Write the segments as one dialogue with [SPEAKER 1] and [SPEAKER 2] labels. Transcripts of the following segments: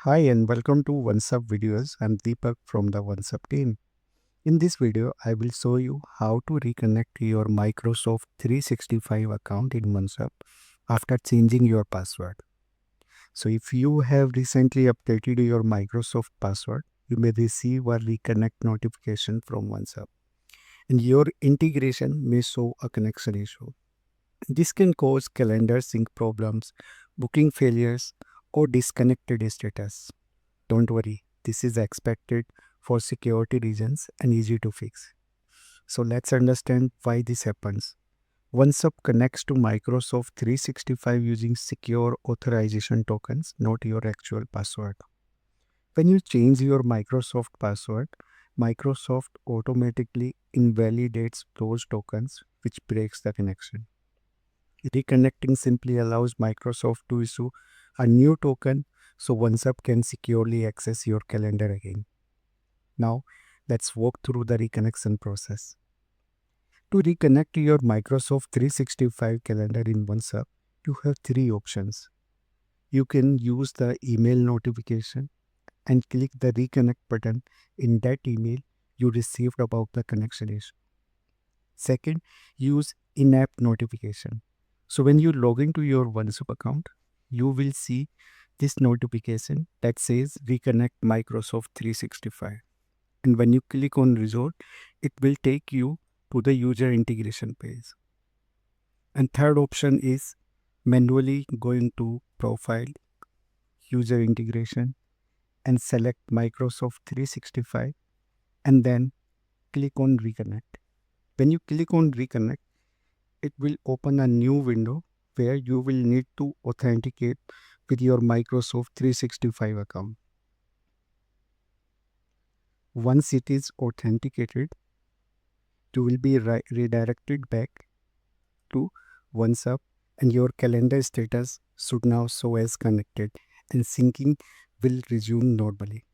[SPEAKER 1] Hi and welcome to OnceHub videos. I'm Deepak from the OnceHub team. In this video, I will show you how to reconnect your Microsoft 365 account in OnceHub after changing your password. So if you have recently updated your Microsoft password, you may receive a reconnect notification from OnceHub and your integration may show a connection issue. This can cause calendar sync problems, booking failures, or disconnected status. Don't worry, this is expected for security reasons and easy to fix. So let's understand why this happens. OneSub connects to Microsoft 365 using secure authorization tokens, not your actual password. When you change your Microsoft password, Microsoft automatically invalidates those tokens, which breaks the connection. Reconnecting simply allows Microsoft to issue a new token so OneSub can securely access your calendar again. Now, let's walk through the reconnection process. To reconnect your Microsoft 365 calendar in OneSub, you have three options. You can use the email notification and click the reconnect button in that email you received about the connection issue. Second, use in-app notification. So when you log into your OneSub account, you will see this notification that says Reconnect Microsoft 365. And when you click on Result, it will take you to the user integration page. And third option is manually going to Profile, User Integration, and select Microsoft 365 and then click on Reconnect. When you click on Reconnect, it will open a new window where you will need to authenticate with your Microsoft 365 account. Once it is authenticated, you will be redirected back to OneSub and your calendar status should now show as connected and syncing will resume normally.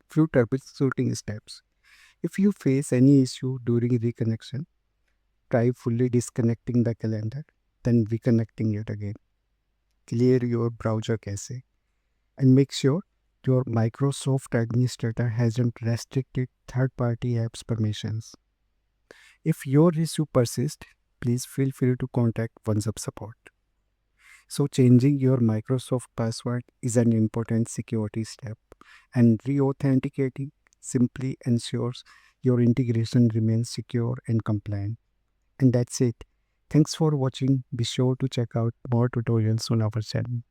[SPEAKER 1] Few troubleshooting steps. If you face any issue during reconnection, try fully disconnecting the calendar, then reconnecting it again. Clear your browser cache and make sure your Microsoft administrator hasn't restricted third-party apps permissions. If your issue persists, please feel free to contact OneSub support. So changing your Microsoft password is an important security step and re-authenticating simply ensures your integration remains secure and compliant. And that's it. Thanks for watching. Be sure to check out more tutorials on our channel.